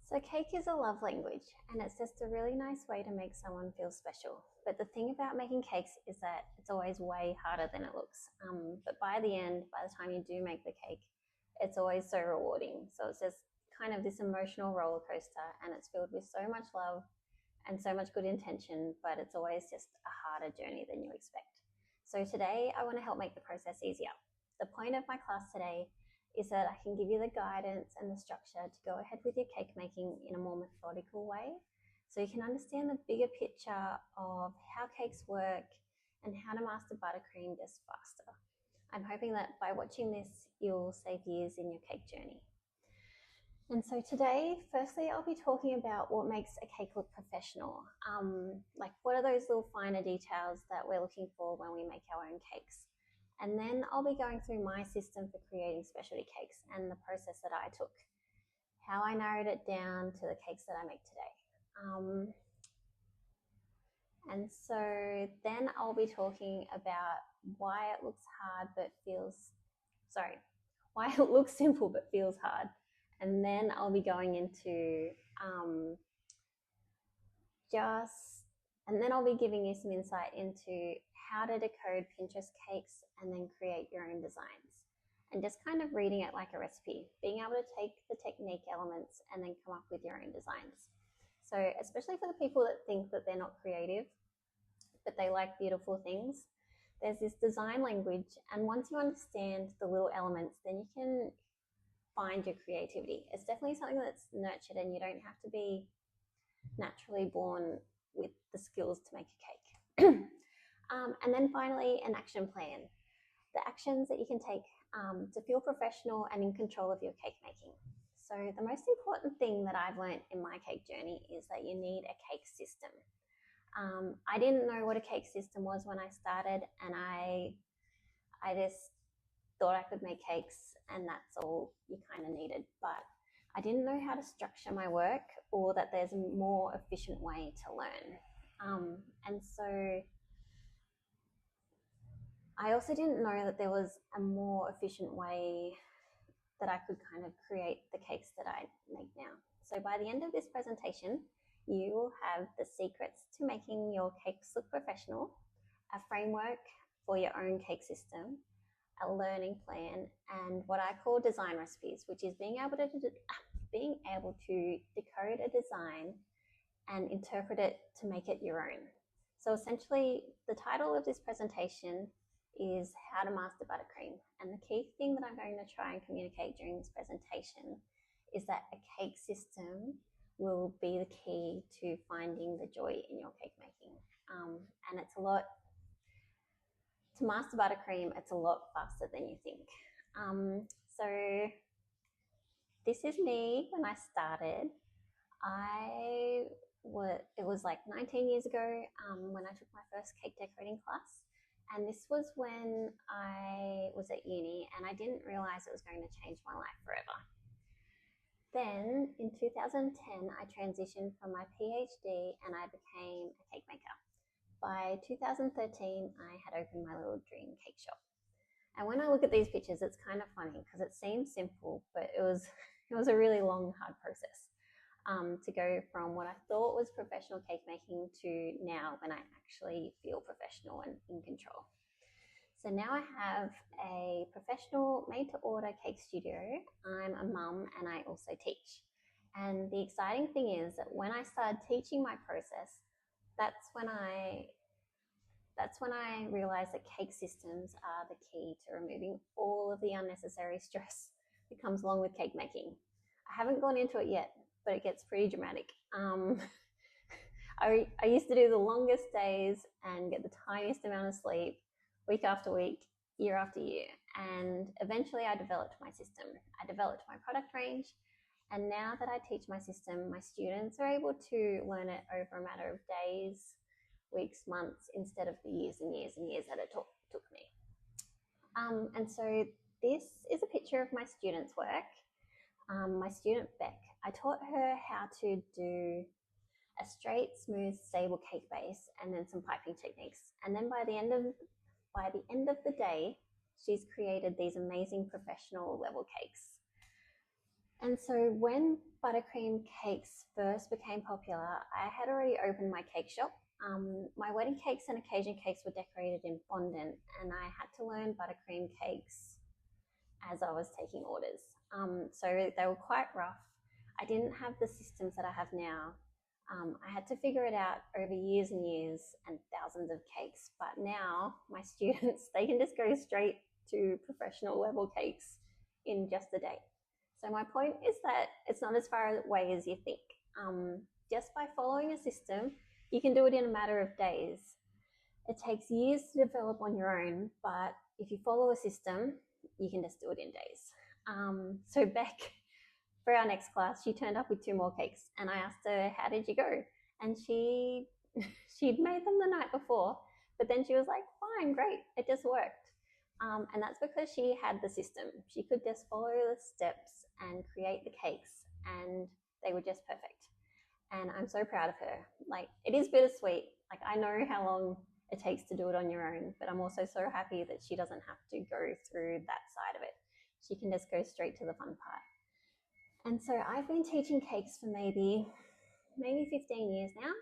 So cake is a love language, and it's just a really nice way to make someone feel special. But the thing about making cakes is that it's always way harder than it looks. But by the end, by the time you do make the cake, it's always so rewarding. So it's just kind of this emotional roller coaster, and it's filled with so much love and so much good intention, but it's always just a harder journey than you expect. So today, I want to help make the process easier. The point of my class today is that I can give you the guidance and the structure to go ahead with your cake making in a more methodical way, so you can understand the bigger picture of how cakes work and how to master buttercream just faster. I'm hoping that by watching this, you'll save years in your cake journey. And so today, firstly, I'll be talking about what makes a cake look professional. Like what are those little finer details that we're looking for when we make our own cakes? And then I'll be going through my system for creating specialty cakes and the process that I took, how I narrowed it down to the cakes that I make today. And so then I'll be talking about why it looks hard but feels, why it looks simple but feels hard. And then I'll be going into and then I'll be giving you some insight into how to decode Pinterest cakes and then create your own designs. And just kind of reading it like a recipe, being able to take the technique elements and then come up with your own designs. So especially for the people that think that they're not creative, but they like beautiful things, there's this design language. And once you understand the little elements, then you can find your creativity. It's definitely something that's nurtured, and you don't have to be naturally born with the skills to make a cake. And then finally, an action plan. The actions that you can take to feel professional and in control of your cake making. So the most important thing that I've learned in my cake journey is that you need a cake system. I didn't know what a cake system was when I started, and I just thought I could make cakes and that's all you kind of needed. But I didn't know how to structure my work, or that there's a more efficient way to learn. And so I also didn't know that there was a more efficient way that I could kind of create the cakes that I make now. So by the end of this presentation, you will have the secrets to making your cakes look professional, a framework for your own cake system, a learning plan, and what I call design recipes, which is being able to decode a design and interpret it to make it your own. So essentially, the title of this presentation is How to Master Buttercream. And the key thing that I'm going to try and communicate during this presentation is that a cake system will be the key to finding the joy in your cake making. And it's a lot, to master buttercream, it's a lot faster than you think. So this is me when I started. It was like 19 years ago when I took my first cake decorating class. And this was when I was at uni, and I didn't realize it was going to change my life forever. Then in 2010, I transitioned from my PhD and I became a cake maker. By 2013, I had opened my little dream cake shop. And when I look at these pictures, it's kind of funny because it seems simple, but it was a really long, hard process to go from what I thought was professional cake making to now when I actually feel professional and in control. So now I have a professional made-to-order cake studio. I'm a mum and I also teach. And the exciting thing is that when I started teaching my process, that's when I realized that cake systems are the key to removing all of the unnecessary stress that comes along with cake making. I haven't gone into it yet, but it gets pretty dramatic. I used to do the longest days and get the tiniest amount of sleep week after week, year after year. And eventually I developed my system. I developed my product range. And now that I teach my system, my students are able to learn it over a matter of days, weeks, months, instead of the years and years and years that it took me. And so this is a picture of my student's work. My student Beck, I taught her how to do a straight, smooth, stable cake base and then some piping techniques. And then by the end of the day, she's created these amazing professional level cakes. And so when buttercream cakes first became popular, I had already opened my cake shop. My wedding cakes and occasion cakes were decorated in fondant, and I had to learn buttercream cakes as I was taking orders. So they were quite rough. I didn't have the systems that I have now. I had to figure it out over years and years and thousands of cakes. But now my students, they can just go straight to professional level cakes in just a day. So my point is that it's not as far away as you think. Just by following a system, you can do it in a matter of days. It takes years to develop on your own, but if you follow a system, you can just do it in days. So Beck, for our next class, she turned up with 2 more cakes, and I asked her, "How did you go?" And she'd made them the night before, but then she was like, "Fine, great, it just worked." And that's because she had the system. She could just follow the steps and create the cakes, and they were just perfect. And I'm so proud of her. Like, it is bittersweet. Like, I know how long it takes to do it on your own, but I'm also so happy that she doesn't have to go through that side of it. She can just go straight to the fun part. And so I've been teaching cakes for maybe 15 years now,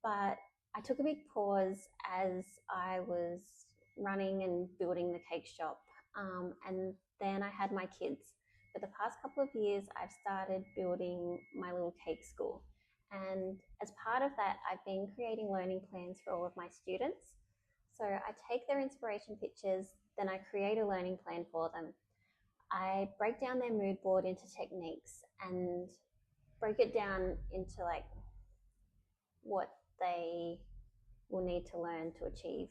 but I took a big pause as I was running and building the cake shop. And then I had my kids. For the past couple of years, I've started building my little cake school. And as part of that, I've been creating learning plans for all of my students. So I take their inspiration pictures, then I create a learning plan for them. I break down their mood board into techniques and break it down into like what they will need to learn to achieve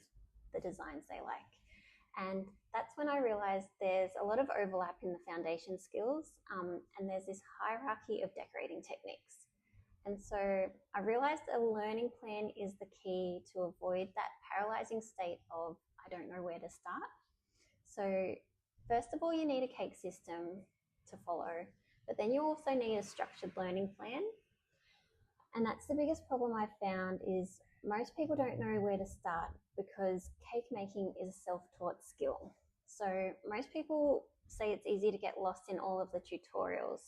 the designs they like. And that's when I realized there's a lot of overlap in the foundation skills, and there's this hierarchy of decorating techniques. And so I realized a learning plan is the key to avoid that paralyzing state of, I don't know where to start. So first of all, you need a cake system to follow, but then you also need a structured learning plan. And that's the biggest problem I've found is most people don't know where to start because cake making is a self-taught skill. So most people say it's easy to get lost in all of the tutorials.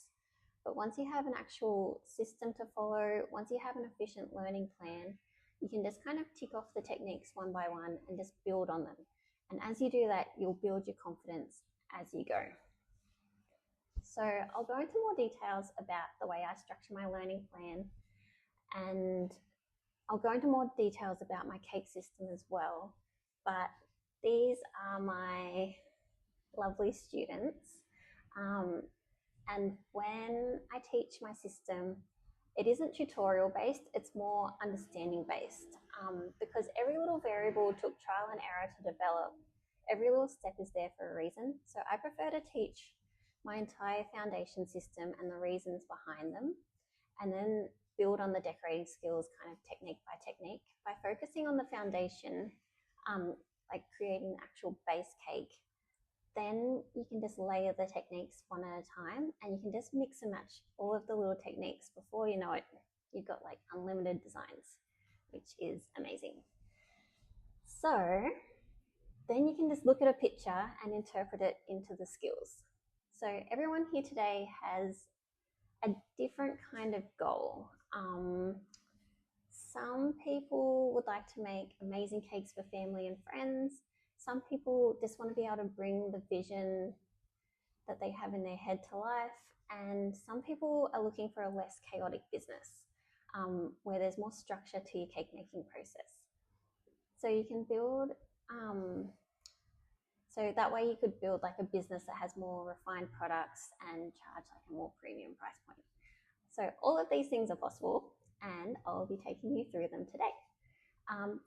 But once you have an actual system to follow, once you have an efficient learning plan, you can just kind of tick off the techniques one by one and just build on them. And as you do that, you'll build your confidence as you go. So I'll go into more details about the way I structure my learning plan, and I'll go into more details about my cake system as well. But these are my lovely students. And when I teach my system, it isn't tutorial based, it's more understanding based, because every little variable took trial and error to develop. Every little step is there for a reason. So I prefer to teach my entire foundation system and the reasons behind them, and then build on the decorating skills kind of technique by technique by focusing on the foundation, like creating an actual base cake. Then you can just layer the techniques one at a time, and you can just mix and match all of the little techniques. Before you know it, you've got like unlimited designs, which is amazing. So then you can just look at a picture and interpret it into the skills. So everyone here today has a different kind of goal. Some people would like to make amazing cakes for family and friends. Some people just want to be able to bring the vision that they have in their head to life. And some people are looking for a less chaotic business, where there's more structure to your cake making process. So you can build, so that way you could build like a business that has more refined products and charge like a more premium price point. So all of these things are possible, and I'll be taking you through them today.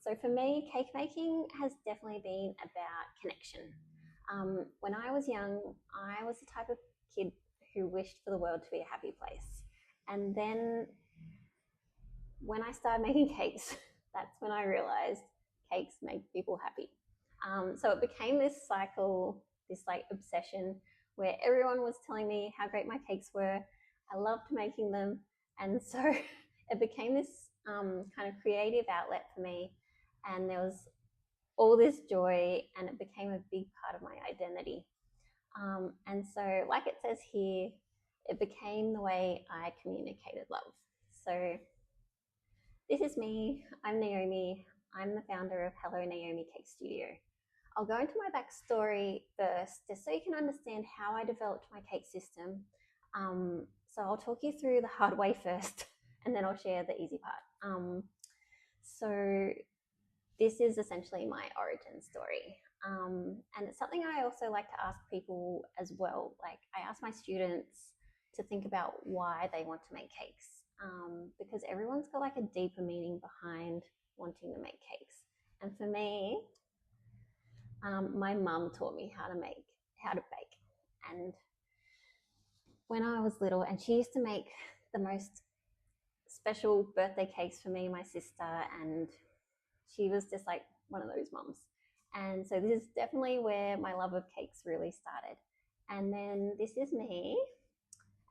So for me, cake making has definitely been about connection. When I was young, I was the type of kid who wished for the world to be a happy place. And then when I started making cakes, that's when I realized cakes make people happy. So it became this cycle, this like obsession where everyone was telling me how great my cakes were. I loved making them. And so it became this kind of creative outlet for me, and there was all this joy, and it became a big part of my identity. And so like it says here, it became the way I communicated love. So this is me. I'm Naomi. I'm the founder of Hello Naomi Cake Studio. I'll go into my backstory first, just so you can understand how I developed my cake system. So I'll talk you through the hard way first, and then I'll share the easy part. So this is essentially my origin story. And it's something I also like to ask people as well. Like, I ask my students to think about why they want to make cakes, because everyone's got like a deeper meaning behind wanting to make cakes. And for me, my mum taught me how to bake. And when I was little, and she used to make the most special birthday cakes for me and my sister, and she was just like one of those mums. And so this is definitely where my love of cakes really started. And then this is me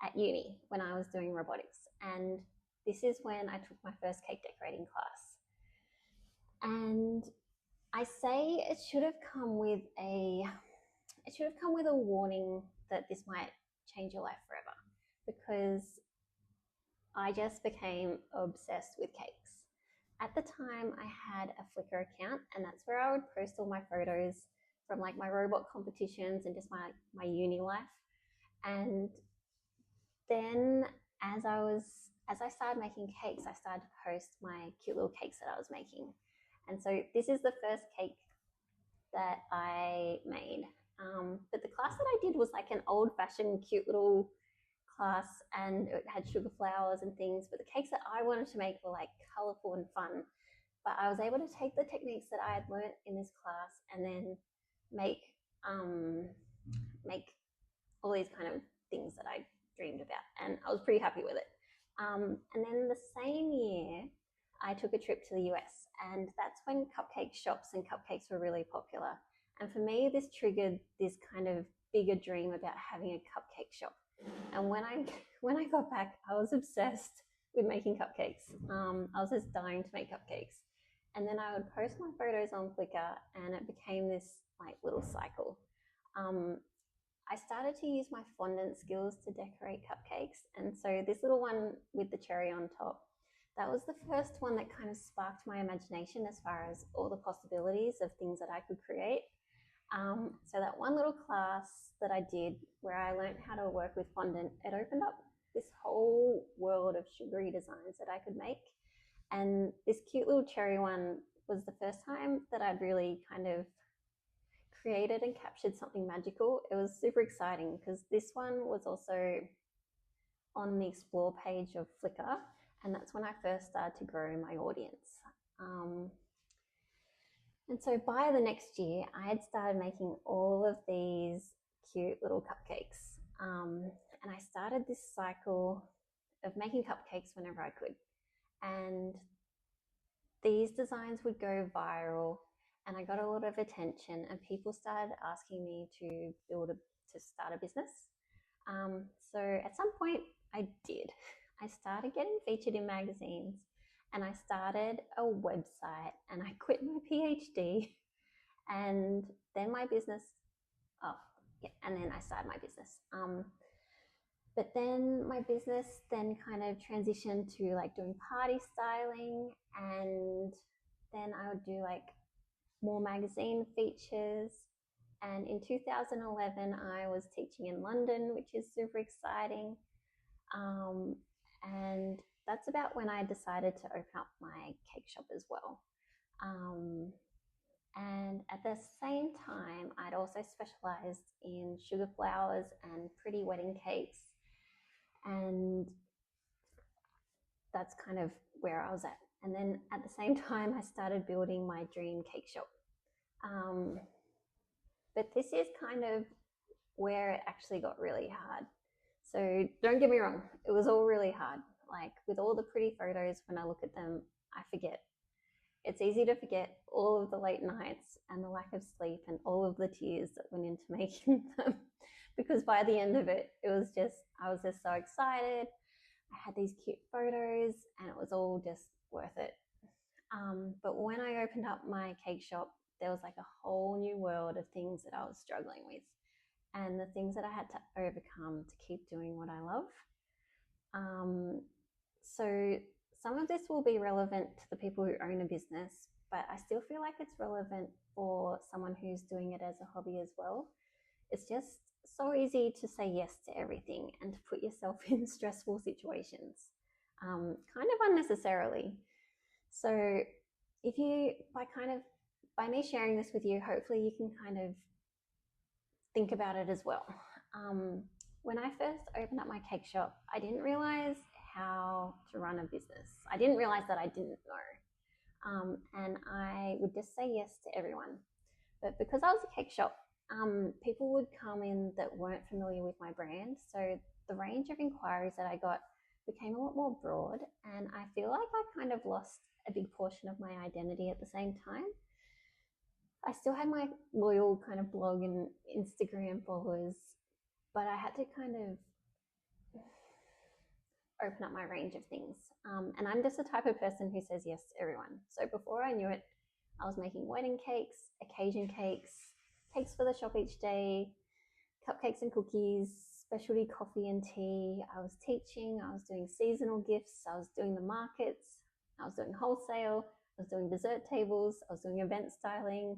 at uni when I was doing robotics. And this is when I took my first cake decorating class. And I say it should have come with a warning that this might change your life forever, because I just became obsessed with cakes. At the time, I had a Flickr account, and that's where I would post all my photos from like my robot competitions and just my uni life. And then as I started making cakes, I started to post my cute little cakes that I was making. And so this is the first cake that I made. But the class that I did was like an old-fashioned cute little class, and it had sugar flowers and things, but the cakes that I wanted to make were like colourful and fun. But I was able to take the techniques that I had learnt in this class and then make all these kind of things that I dreamed about, and I was pretty happy with it. And then the same year, I took a trip to the US, and that's when cupcake shops and cupcakes were really popular. And for me, this triggered this kind of bigger dream about having a cupcake shop. And when I got back, I was obsessed with making cupcakes. I was just dying to make cupcakes. And then I would post my photos on Flickr, and it became this like little cycle. I started to use my fondant skills to decorate cupcakes. And so this little one with the cherry on top, that was the first one that kind of sparked my imagination as far as all the possibilities of things that I could create. So that one little class that I did where I learned how to work with fondant, it opened up this whole world of sugary designs that I could make. And this cute little cherry one was the first time that I'd really kind of created and captured something magical. It was super exciting because this one was also on the explore page of Flickr, and that's when I first started to grow my audience. And so by the next year, I had started making all of these cute little cupcakes. And I started this cycle of making cupcakes whenever I could. And these designs would go viral, and I got a lot of attention, and people started asking me to start a business. So at some point I did. I started getting featured in magazines, and I started a website, and I quit my PhD, and then my business, and then I started my business. But then my business then kind of transitioned to like doing party styling, and then I would do like more magazine features. And in 2011, I was teaching in London, which is super exciting. And that's about when I decided to open up my cake shop as well. And at the same time, I'd also specialized in sugar flowers and pretty wedding cakes. And that's kind of where I was at. And then at the same time, I started building my dream cake shop. But this is kind of where it actually got really hard. So don't get me wrong, it was all really hard. Like with all the pretty photos, when I look at them, I forget. It's easy to forget all of the late nights and the lack of sleep and all of the tears that went into making them. Because by the end of it, I was just so excited. I had these cute photos, and it was all just worth it. But when I opened up my cake shop, there was like a whole new world of things that I was struggling with. and the things that I had to overcome to keep doing what I love. So some of this will be relevant to the people who own a business, but I still feel like it's relevant for someone who's doing it as a hobby as well. It's just so easy to say yes to everything and to put yourself in stressful situations, kind of unnecessarily. So if you, by me sharing this with you, hopefully you can kind of think about it as well. When I first opened up my cake shop, I didn't realize how to run a business. I didn't realize that I didn't know. And I would just say yes to everyone. But because I was a cake shop, people would come in that weren't familiar with my brand. So the range of inquiries that I got became a lot more broad. And I feel like I kind of lost a big portion of my identity at the same time. I still had my loyal kind of blog and Instagram followers, but I had to kind of open up my range of things. And I'm just the type of person who says yes to everyone. So before I knew it, I was making wedding cakes, occasion cakes, cakes for the shop each day, cupcakes and cookies, specialty coffee and tea. I was teaching, I was doing seasonal gifts, I was doing the markets, I was doing wholesale, I was doing dessert tables, I was doing event styling,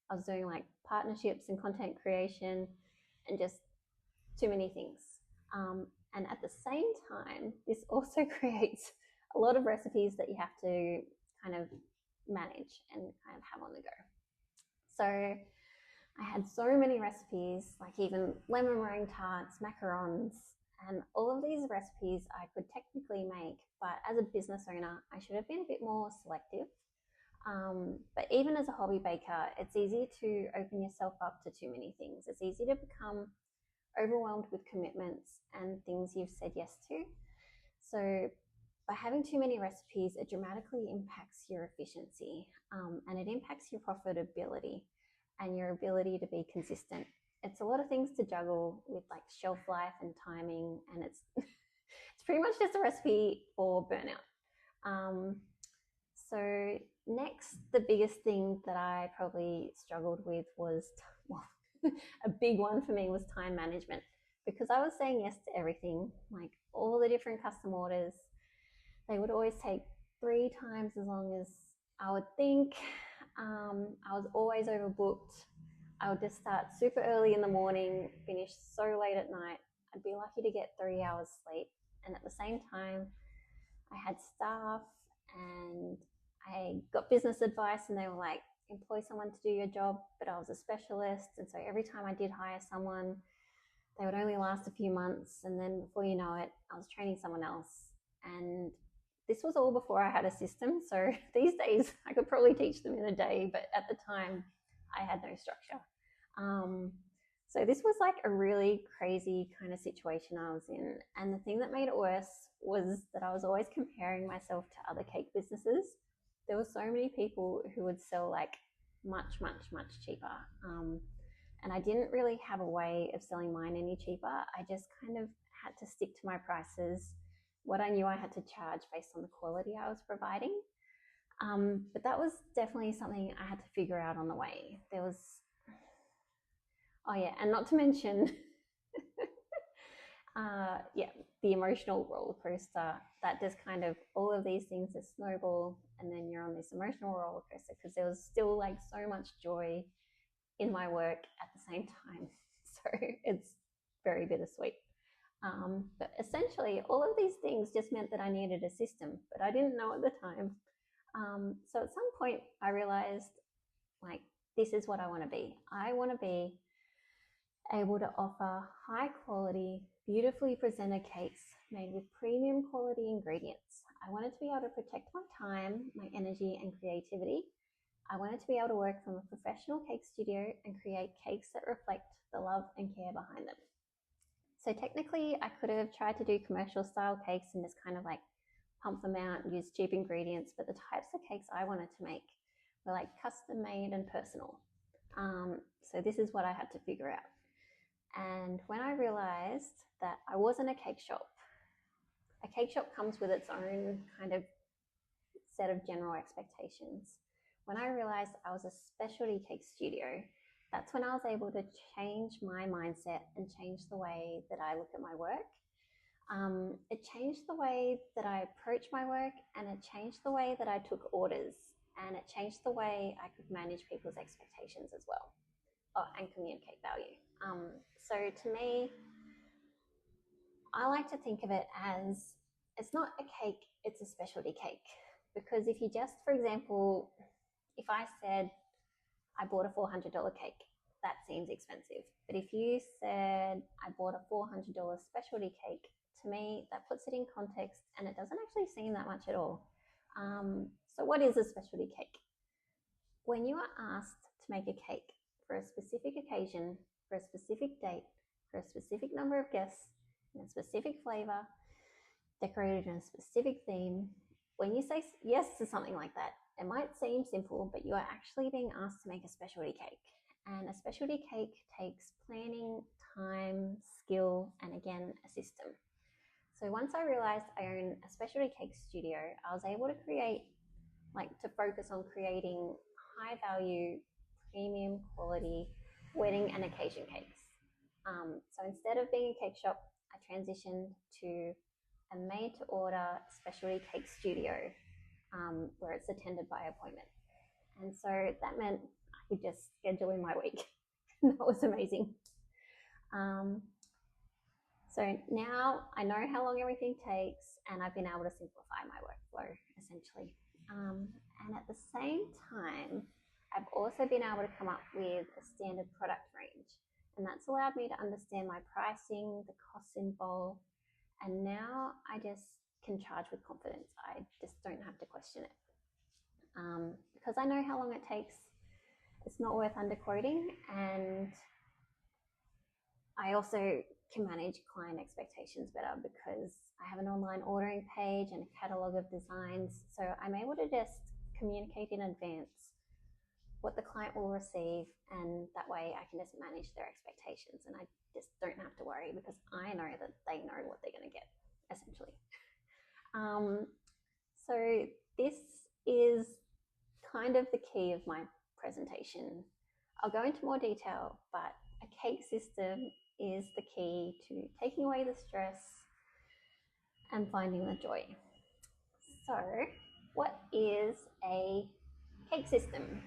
I was doing like partnerships and content creation, and just too many things. And at the same time, this also creates a lot of recipes that you have to kind of manage and kind of have on the go. So I had so many recipes, like even lemon meringue tarts, macarons, and all of these recipes I could technically make, but as a business owner, I should have been a bit more selective. But even as a hobby baker, it's easy to open yourself up to too many things. It's easy to become overwhelmed with commitments and things you've said yes to. So by having too many recipes, it dramatically impacts your efficiency, and it impacts your profitability and your ability to be consistent. It's a lot of things to juggle with, like shelf life and timing, and it's it's pretty much just a recipe for burnout. So next, the biggest thing that I probably struggled with was, well, a big one for me was time management, because I was saying yes to everything, like all the different custom orders. They would always take 3 times as long as I would think. I was always overbooked. I would just start super early in the morning, finish so late at night. I'd be lucky to get 3 hours sleep. And at the same time, I had staff and I got business advice, and they were like, employ someone to do your job, but I was a specialist. And so every time I did hire someone, they would only last a few months. And then before you know it, I was training someone else. And this was all before I had a system. So these days I could probably teach them in a day, but at the time I had no structure. So this was like a really crazy kind of situation I was in. And the thing that made it worse was that I was always comparing myself to other cake businesses. There were so many people who would sell like much, much, much cheaper. And I didn't really have a way of selling mine any cheaper. I just kind of had to stick to my prices, what I knew I had to charge based on the quality I was providing. But that was definitely something I had to figure out on the way. There was, oh yeah, and not to mention, the emotional roller coaster that just kind of, all of these things just snowball, and then you're on this emotional roller coaster because there was still like so much joy in my work at the same time. So it's very bittersweet. But essentially, all of these things just meant that I needed a system, but I didn't know at the time. So at some point, I realized, like, this is what I want to be. I want to be able to offer high quality, beautifully presented cakes made with premium quality ingredients. I wanted to be able to protect my time, my energy, and creativity. I wanted to be able to work from a professional cake studio and create cakes that reflect the love and care behind them. So technically, I could have tried to do commercial style cakes and just kind of like pump them out and use cheap ingredients, but the types of cakes I wanted to make were like custom made and personal. So this is what I had to figure out. And when I realized that I wasn't a cake shop comes with its own kind of set of general expectations. When I realized I was a specialty cake studio, that's when I was able to change my mindset and change the way that I look at my work. It changed the way that I approach my work, and it changed the way that I took orders, and it changed the way I could manage people's expectations as well, and communicate value. So to me, I like to think of it as it's not a cake, it's a specialty cake. Because if you just, for example, if I said I bought a $400 cake, that seems expensive. But if you said I bought a $400 specialty cake, to me, that puts it in context and it doesn't actually seem that much at all. So what is a specialty cake? When you are asked to make a cake for a specific occasion, for a specific date, for a specific number of guests, in a specific flavor, decorated in a specific theme, when you say yes to something like that, it might seem simple, but you are actually being asked to make a specialty cake. And a specialty cake takes planning, time, skill, and again, a system. So once I realized I own a specialty cake studio, I was able to focus on creating high value, premium quality wedding and occasion cakes. So instead of being a cake shop, I transitioned to a made to order specialty cake studio, where it's attended by appointment. And so that meant I could just schedule in my week. That was amazing. So now I know how long everything takes, and I've been able to simplify my workflow essentially. And at the same time, I've also been able to come up with a standard product range, and that's allowed me to understand my pricing, the costs involved, and now I just can charge with confidence. I just don't have to question it. Because I know how long it takes, it's not worth underquoting, and I also can manage client expectations better because I have an online ordering page and a catalog of designs. So I'm able to just communicate in advance what the client will receive, and that way I can just manage their expectations, and I just don't have to worry because I know that they know what they're going to get, essentially. So this is kind of the key of my presentation. I'll go into more detail, but a cake system is the key to taking away the stress and finding the joy. So, what is a cake system?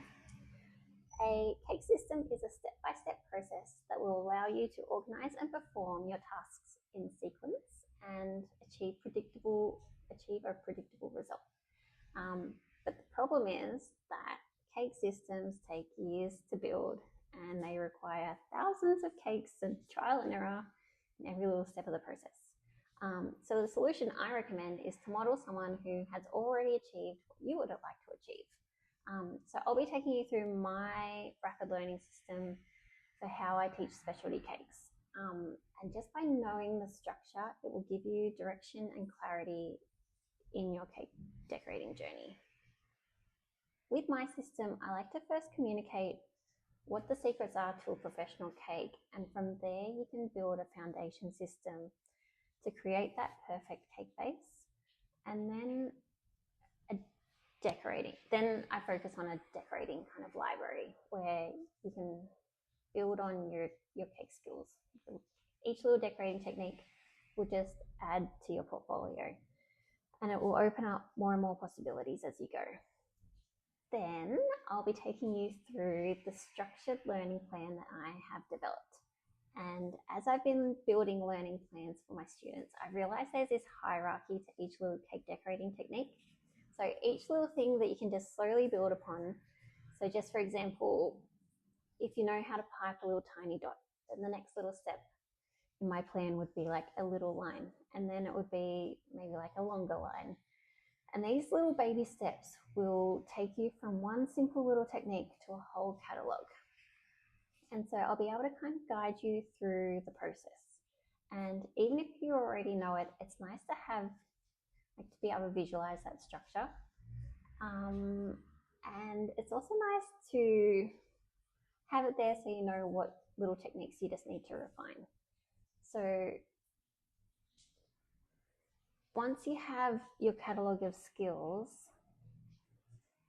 A cake system is a step-by-step process that will allow you to organize and perform your tasks in sequence and achieve a predictable result. But the problem is that cake systems take years to build, and they require thousands of cakes and trial and error in every little step of the process. So the solution I recommend is to model someone who has already achieved what you would like to achieve. So I'll be taking you through my rapid learning system for how I teach specialty cakes. And just by knowing the structure, it will give you direction and clarity in your cake decorating journey. With my system, I like to first communicate what the secrets are to a professional cake, and from there you can build a foundation system to create that perfect cake base, and then Then I focus on a decorating kind of library where you can build on your cake skills. Each little decorating technique will just add to your portfolio, and it will open up more and more possibilities as you go. Then I'll be taking you through the structured learning plan that I have developed. And as I've been building learning plans for my students, I've realized there's this hierarchy to each little cake decorating technique. So each little thing that you can just slowly build upon. So just for example, if you know how to pipe a little tiny dot, then the next little step in my plan would be like a little line, and then it would be maybe like a longer line. And these little baby steps will take you from one simple little technique to a whole catalog. And so I'll be able to kind of guide you through the process. And even if you already know it, it's nice to have, like, to be able to visualize that structure. And it's also nice to have it there so you know what little techniques you just need to refine. So once you have your catalog of skills,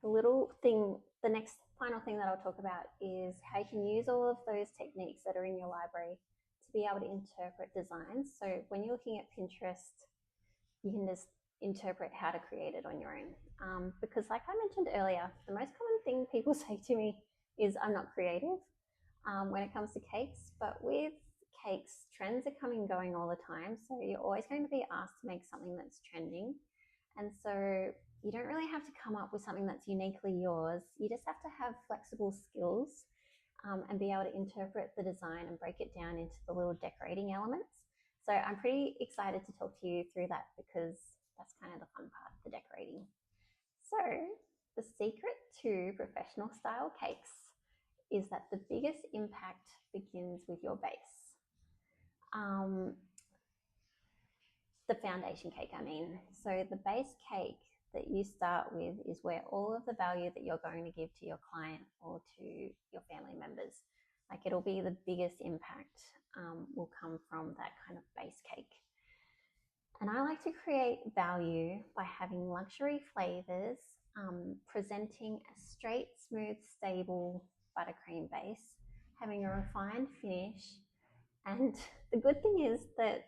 The next final thing that I'll talk about is how you can use all of those techniques that are in your library to be able to interpret designs. So when you're looking at Pinterest, you can just interpret how to create it on your own. Because like I mentioned earlier, the most common thing people say to me is I'm not creative when it comes to cakes. But with cakes, trends are coming and going all the time. So you're always going to be asked to make something that's trending. And so you don't really have to come up with something that's uniquely yours. You just have to have flexible skills and be able to interpret the design and break it down into the little decorating elements. So I'm pretty excited to talk to you through that because that's kind of the fun part, the decorating. So the secret to professional style cakes is that the biggest impact begins with your base. The foundation cake, I mean. So the base cake that you start with is where all of the value that you're going to give to your client or to your family members, like it'll be the biggest impact will come from that kind of base cake. And I like to create value by having luxury flavors, presenting a straight, smooth, stable buttercream base, having a refined finish. And the good thing is that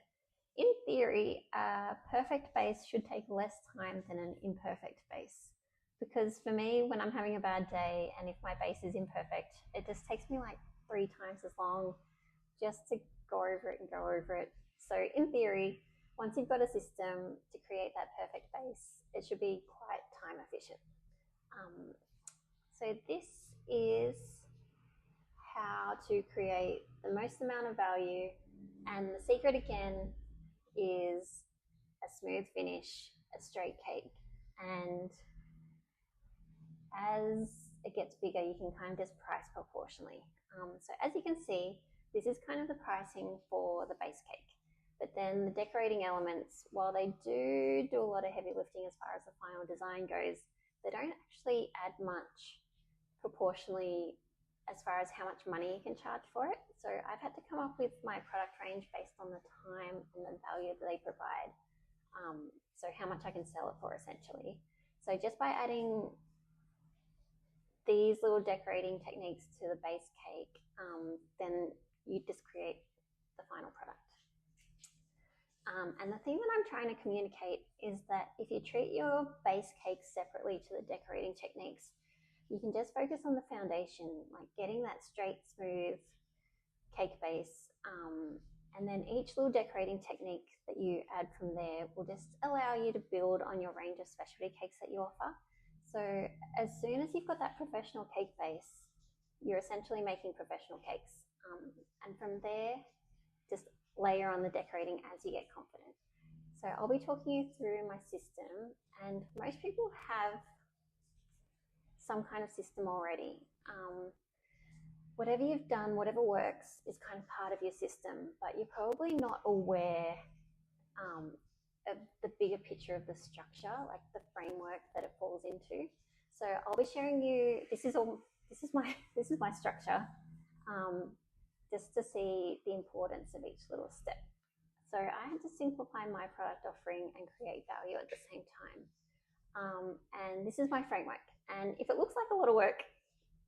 in theory, a perfect base should take less time than an imperfect base. Because for me, when I'm having a bad day and if my base is imperfect, it just takes me like 3 times as long just to go over it and go over it. So in theory, once you've got a system to create that perfect base, it should be quite time efficient. So this is how to create the most amount of value. And the secret again is a smooth finish, a straight cake. And as it gets bigger, you can kind of just price proportionally. So as you can see, this is kind of the pricing for the base cake. But then the decorating elements, while they do a lot of heavy lifting as far as the final design goes, they don't actually add much proportionally as far as how much money you can charge for it. So I've had to come up with my product range based on the time and the value that they provide. So how much I can sell it for essentially. So just by adding these little decorating techniques to the base cake, then you just create the final product. And the thing that I'm trying to communicate is that if you treat your base cake separately to the decorating techniques, you can just focus on the foundation, like getting that straight, smooth cake base. And then each little decorating technique that you add from there will just allow you to build on your range of specialty cakes that you offer. So as soon as you've got that professional cake base, you're essentially making professional cakes. And from there, just layer on the decorating as you get confident. So I'll be talking you through my system, and most people have some kind of system already. Whatever you've done, whatever works is kind of part of your system, but you're probably not aware of the bigger picture of the structure, like the framework that it falls into. So I'll be sharing you, this is my structure, just to see the importance of each little step. So I had to simplify my product offering and create value at the same time. And this is my framework. And if it looks like a lot of work,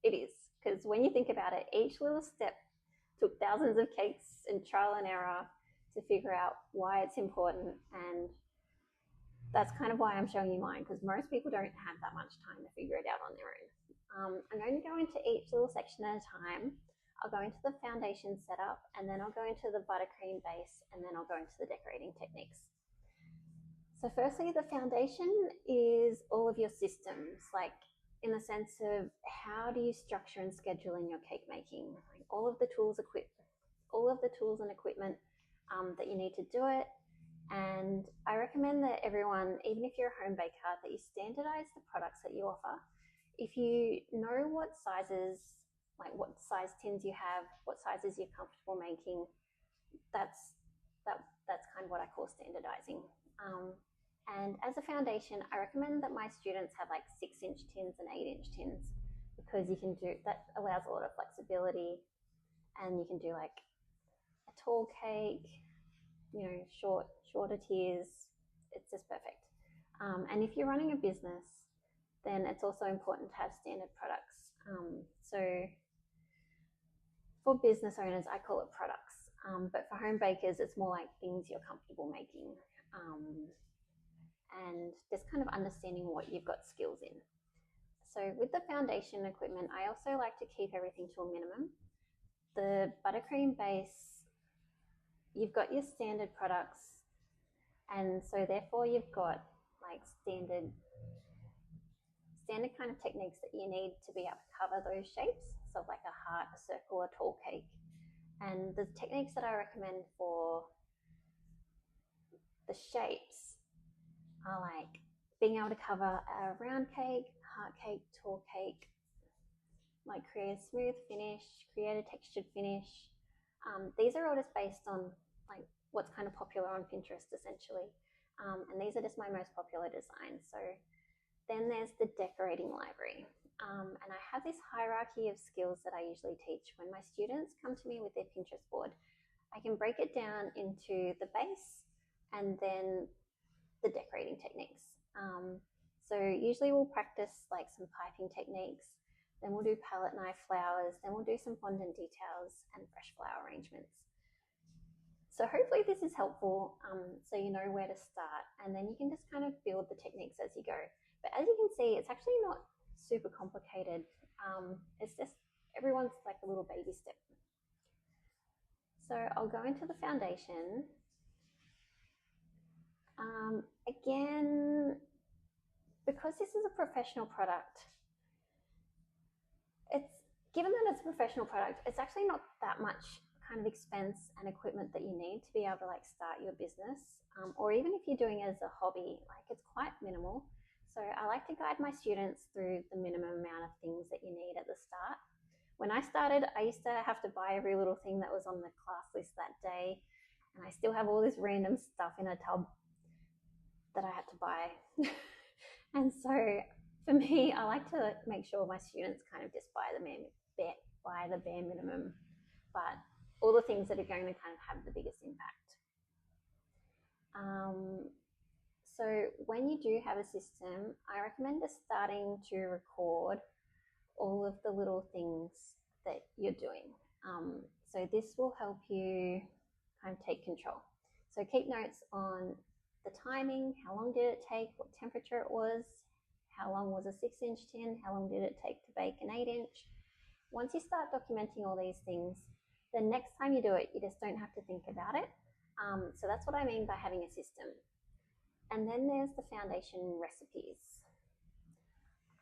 it is. Because when you think about it, each little step took thousands of cakes and trial and error to figure out why it's important. And that's kind of why I'm showing you mine, because most people don't have that much time to figure it out on their own. I'm going to go into each little section at a time. I'll go into the foundation setup, and then I'll go into the buttercream base, and then I'll go into the decorating techniques. So firstly, the foundation is all of your systems, like in the sense of how do you structure and schedule in your cake making, like all of the tools and equipment that you need to do it. And I recommend that everyone, even if you're a home baker, that you standardize the products that you offer. If you know what sizes, like what size tins you have, what sizes you're comfortable making, that's kind of what I call standardizing. And as a foundation, I recommend that my students have like 6-inch tins and 8-inch tins, because that allows a lot of flexibility, and you can do like a tall cake, shorter tiers. It's just perfect. And if you're running a business, then it's also important to have standard products. So for business owners, I call it products, but for home bakers, it's more like things you're comfortable making, and just kind of understanding what you've got skills in. So with the foundation equipment, I also like to keep everything to a minimum. The buttercream base, you've got your standard products, and so therefore you've got like standard kind of techniques that you need to be able to cover those shapes, so like a heart, a circle, a tall cake. And the techniques that I recommend for the shapes are like being able to cover a round cake, heart cake, tall cake, like create a smooth finish, create a textured finish. These are all just based on like what's kind of popular on Pinterest essentially. And these are just my most popular designs. So then there's the decorating library. And I have this hierarchy of skills that I usually teach when my students come to me with their Pinterest board. I can break it down into the base and then the decorating techniques. So usually we'll practice like some piping techniques, then we'll do palette knife flowers, then we'll do some fondant details and fresh flower arrangements. So hopefully this is helpful, so you know where to start, and then you can just kind of build the techniques as you go. But as you can see, it's actually not super complicated. It's just everyone's like a little baby step. So I'll go into the foundation. Again, because this is a professional product, given that it's a professional product, it's actually not that much kind of expense and equipment that you need to be able to like start your business, or even if you're doing it as a hobby, like it's quite minimal. So I like to guide my students through the minimum amount of things that you need at the start. When I started, I used to have to buy every little thing that was on the class list that day, and I still have all this random stuff in a tub that I had to buy. And so for me, I like to make sure my students kind of just buy the bare minimum, but all the things that are going to kind of have the biggest impact. So when you do have a system, I recommend just starting to record all of the little things that you're doing. So this will help you kind of take control. So keep notes on the timing, how long did it take, what temperature it was, how long was a 6-inch tin, how long did it take to bake an 8-inch. Once you start documenting all these things, the next time you do it, you just don't have to think about it. So that's what I mean by having a system. And then there's the foundation recipes.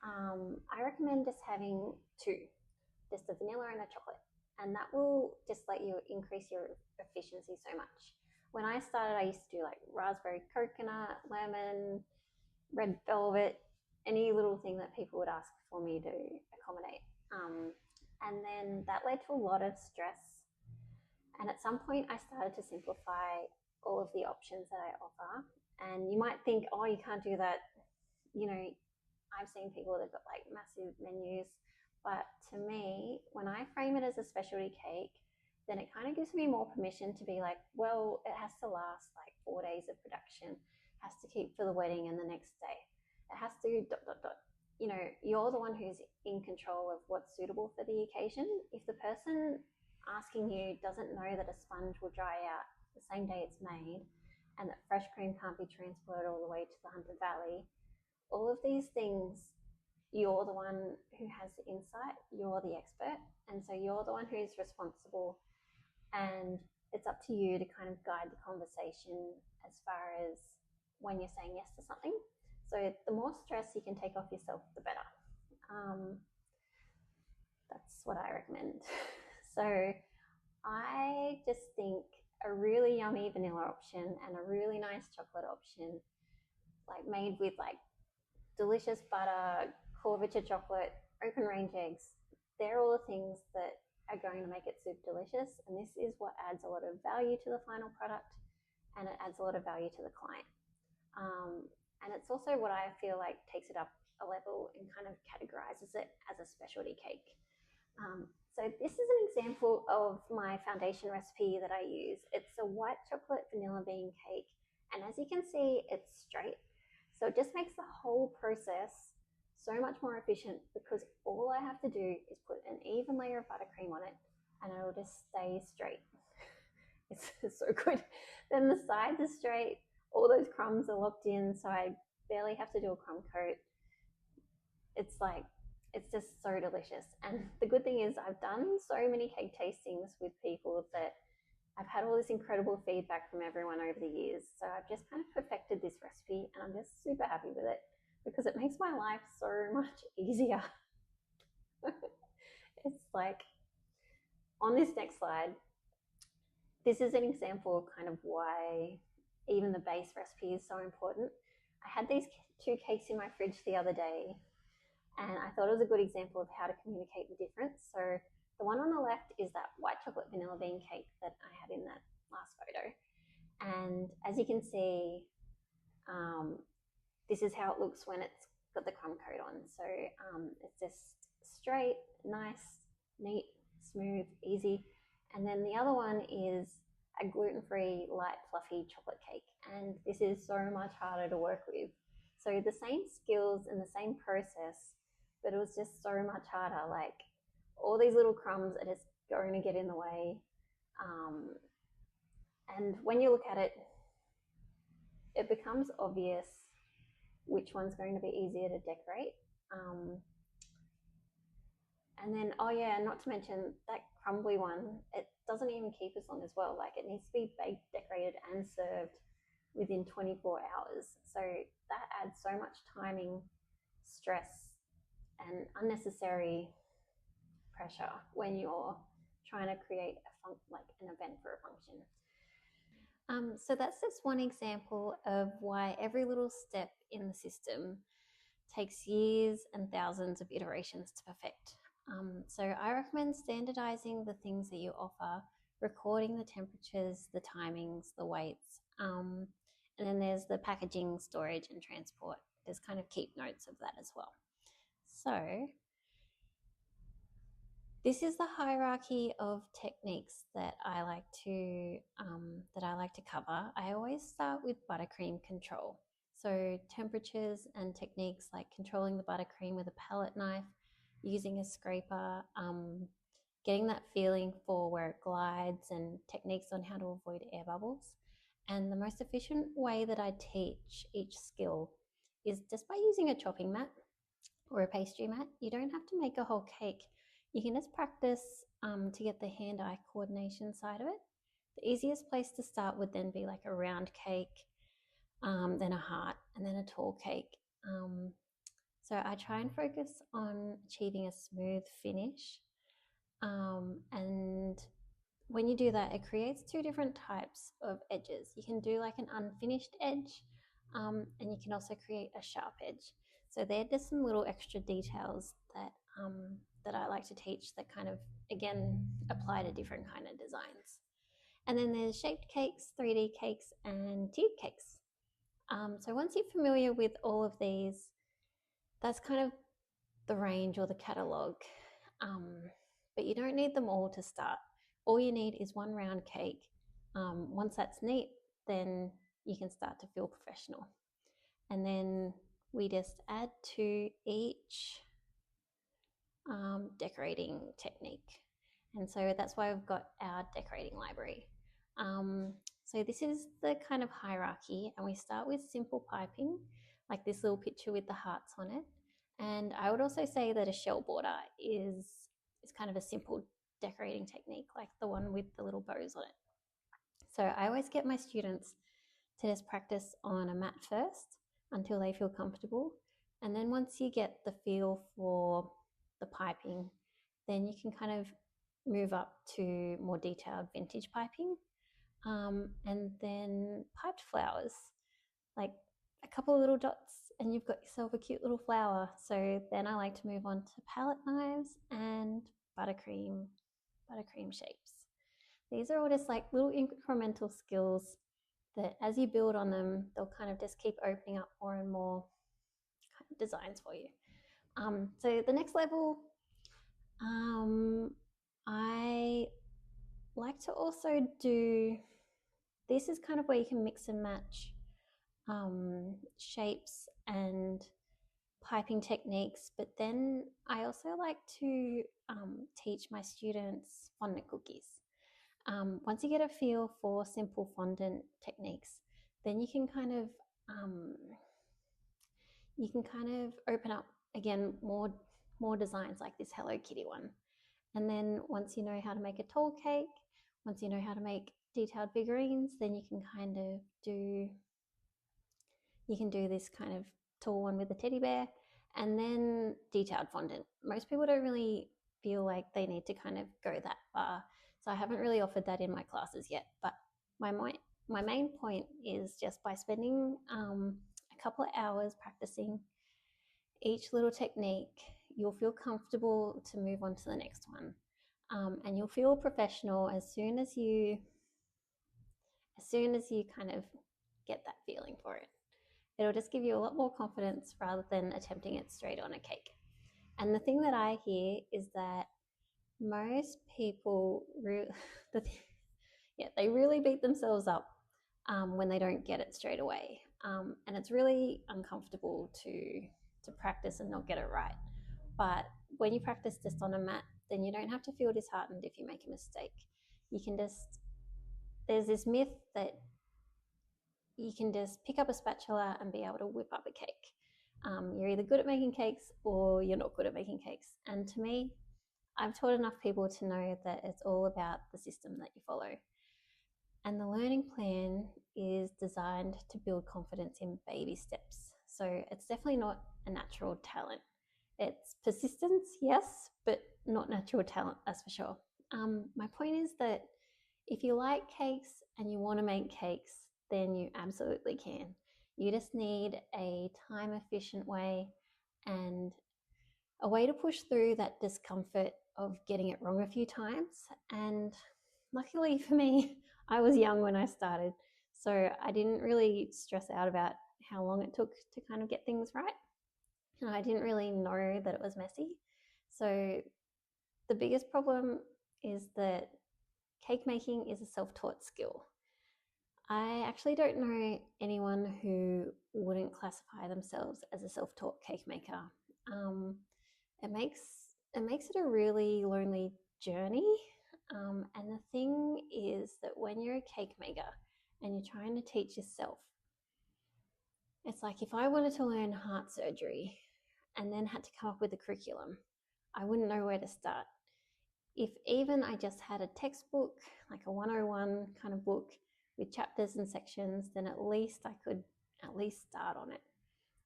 I recommend just having 2, just a vanilla and a chocolate, and that will just let you increase your efficiency so much. When I started, I used to do like raspberry coconut, lemon, red velvet, any little thing that people would ask for me to accommodate. And then that led to a lot of stress. And at some point I started to simplify all of the options that I offer. And you might think, oh, you can't do that. You know, I've seen people that have got like massive menus, but to me, when I frame it as a specialty cake, then it kind of gives me more permission to be like, well, it has to last like 4 days of production, has to keep for the wedding and the next day. It has to ... You know, you're the one who's in control of what's suitable for the occasion. If the person asking you doesn't know that a sponge will dry out the same day it's made, and that fresh cream can't be transported all the way to the Hunter Valley, all of these things, you're the one who has the insight, you're the expert, and so you're the one who's responsible, and it's up to you to kind of guide the conversation as far as when you're saying yes to something. So the more stress you can take off yourself, the better. That's what I recommend. So I just think a really yummy vanilla option and a really nice chocolate option, like made with like delicious butter, Corvicha chocolate, open range eggs, they're all the things that are going to make it super delicious. And this is what adds a lot of value to the final product, and it adds a lot of value to the client. And it's also what I feel like takes it up a level and kind of categorizes it as a specialty cake. So this is an example of my foundation recipe that I use. It's a white chocolate vanilla bean cake, and as you can see, it's straight. So it just makes the whole process so much more efficient because all I have to do is put an even layer of buttercream on it and it'll just stay straight. It's so good. Then the sides are straight, all those crumbs are locked in, so I barely have to do a crumb coat. It's like, it's just so delicious. And the good thing is I've done so many cake tastings with people that I've had all this incredible feedback from everyone over the years. So I've just kind of perfected this recipe and I'm just super happy with it because it makes my life so much easier. It's like, on this next slide, this is an example of kind of why even the base recipe is so important. I had these two cakes in my fridge the other day and I thought it was a good example of how to communicate the difference. So the one on the left is that white chocolate vanilla bean cake that I had in that last photo. And as you can see, this is how it looks when it's got the crumb coat on. So it's just straight, nice, neat, smooth, easy. And then the other one is a gluten-free, light, fluffy chocolate cake. And this is so much harder to work with. So the same skills and the same process, but it was just so much harder. Like all these little crumbs are just going to get in the way. And when you look at it, it becomes obvious which one's going to be easier to decorate. And then, oh yeah, not to mention that crumbly one, it doesn't even keep as long as well. Like it needs to be baked, decorated and served within 24 hours. So that adds so much timing, stress and unnecessary pressure when you're trying to create like an event for a function. So that's just one example of why every little step in the system takes years and thousands of iterations to perfect. So I recommend standardizing the things that you offer, recording the temperatures, the timings, the weights, and then there's the packaging, storage, and transport. Just kind of keep notes of that as well. So this is the hierarchy of techniques that I like to cover. I always start with buttercream control. So temperatures and techniques like controlling the buttercream with a palette knife, using a scraper, getting that feeling for where it glides, and techniques on how to avoid air bubbles. And the most efficient way that I teach each skill is just by using a chopping mat or a pastry mat. You don't have to make a whole cake. You can just practice to get the hand-eye coordination side of it. The easiest place to start would then be like a round cake, then a heart, and then a tall cake. So I try and focus on achieving a smooth finish. And when you do that, it creates two different types of edges. You can do like an unfinished edge, and you can also create a sharp edge. So they're just some little extra details that I like to teach that kind of, again, apply to different kind of designs. And then there's shaped cakes, 3D cakes, and tiered cakes. So once you're familiar with all of these, that's kind of the range or the catalogue. But you don't need them all to start. All you need is one round cake. Once that's neat, then you can start to feel professional. And then we just add to each decorating technique. And so that's why we've got our decorating library. So this is the kind of hierarchy, and we start with simple piping, like this little picture with the hearts on it. And I would also say that a shell border is kind of a simple decorating technique, like the one with the little bows on it. So I always get my students to just practice on a mat first until they feel comfortable. And then once you get the feel for the piping, then you can kind of move up to more detailed vintage piping. And then piped flowers, like a couple of little dots and you've got yourself a cute little flower. So then I like to move on to palette knives and buttercream shapes. These are all just like little incremental skills that as you build on them, they'll kind of just keep opening up more and more kind of designs for you. So the next level, I like to also do, this is kind of where you can mix and match shapes and piping techniques, but then I also like to teach my students fondant cookies. Once you get a feel for simple fondant techniques, then um, you can kind of open up again more designs like this Hello Kitty one. And then once you know how to make a tall cake, once you know how to make detailed figurines, then you can do this kind of tall one with a teddy bear, and then detailed fondant. Most people don't really feel like they need to kind of go that far, so I haven't really offered that in my classes yet. But my main point is just by spending a couple of hours practicing each little technique, you'll feel comfortable to move on to the next one, and you'll feel professional as soon as you kind of get that feeling for it. It'll just give you a lot more confidence rather than attempting it straight on a cake. And the thing that I hear is that most people they really beat themselves up when they don't get it straight away, and it's really uncomfortable to practice and not get it right. But when you practice just on a mat, then you don't have to feel disheartened if you make a mistake. You can just There's this myth that you can just pick up a spatula and be able to whip up a cake. You're either good at making cakes or you're not good at making cakes. And to me, I've taught enough people to know that it's all about the system that you follow. And the learning plan is designed to build confidence in baby steps. So it's definitely not a natural talent. It's persistence, yes, but not natural talent, that's for sure. My point is that if you like cakes and you want to make cakes, then you absolutely can. You just need a time efficient way and a way to push through that discomfort of getting it wrong a few times. And luckily for me, I was young when I started, so I didn't really stress out about how long it took to kind of get things right. And I didn't really know that it was messy. So the biggest problem is that cake making is a self-taught skill. I actually don't know anyone who wouldn't classify themselves as a self-taught cake maker. It makes it a really lonely journey. And the thing is that when you're a cake maker and you're trying to teach yourself, it's like if I wanted to learn heart surgery and then had to come up with a curriculum, I wouldn't know where to start. If even I just had a textbook, like a 101 kind of book with chapters and sections, then at least I could at least start on it.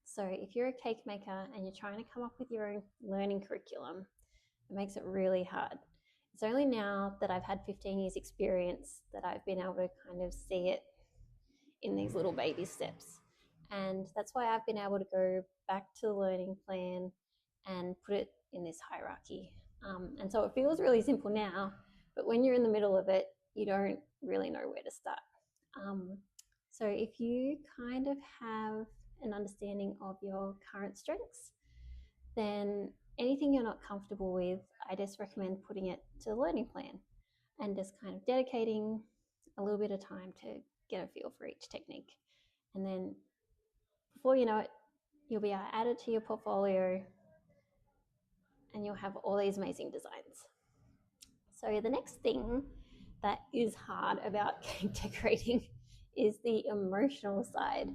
So if you're a cake maker and you're trying to come up with your own learning curriculum, it makes it really hard. It's only now that I've had 15 years experience that I've been able to kind of see it in these little baby steps. And that's why I've been able to go back to the learning plan and put it in this hierarchy. And so it feels really simple now, but when you're in the middle of it, you don't really know where to start. So if you kind of have an understanding of your current strengths, then anything you're not comfortable with, I just recommend putting it to the learning plan and just kind of dedicating a little bit of time to get a feel for each technique. And then before you know it, you'll be able to add it to your portfolio and you'll have all these amazing designs. So the next thing that is hard about cake decorating is the emotional side.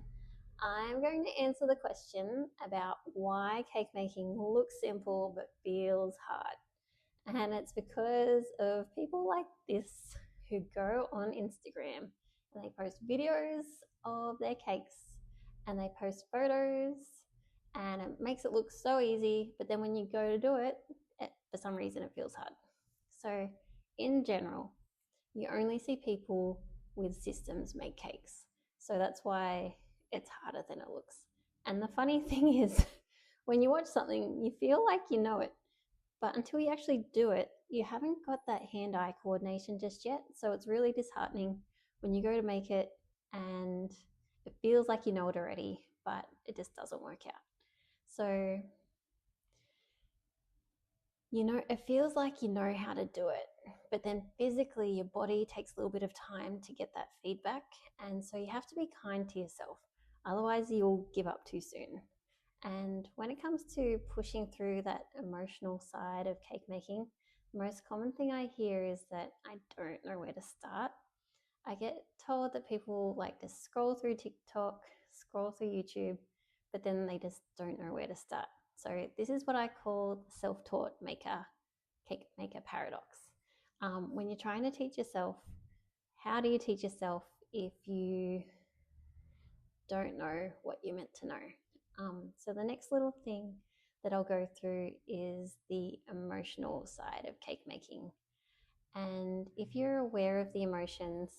I'm going to answer the question about why cake making looks simple but feels hard. And it's because of people like this who go on Instagram and they post videos of their cakes and they post photos and it makes it look so easy, but then when you go to do it, for some reason it feels hard. So in general, you only see people with systems make cakes. So that's why it's harder than it looks. And the funny thing is, when you watch something, you feel like you know it, but until you actually do it, you haven't got that hand-eye coordination just yet. So it's really disheartening when you go to make it and it feels like you know it already, but it just doesn't work out. So, it feels like you know how to do it, but then physically your body takes a little bit of time to get that feedback. And so you have to be kind to yourself. Otherwise you'll give up too soon. And when it comes to pushing through that emotional side of cake making, the most common thing I hear is that I don't know where to start. I get told that people like to scroll through TikTok, scroll through YouTube, but then they just don't know where to start. So this is what I call the self-taught cake maker paradox. When you're trying to teach yourself, how do you teach yourself if you don't know what you're meant to know? So the next little thing that I'll go through is the emotional side of cake making. And if you're aware of the emotions,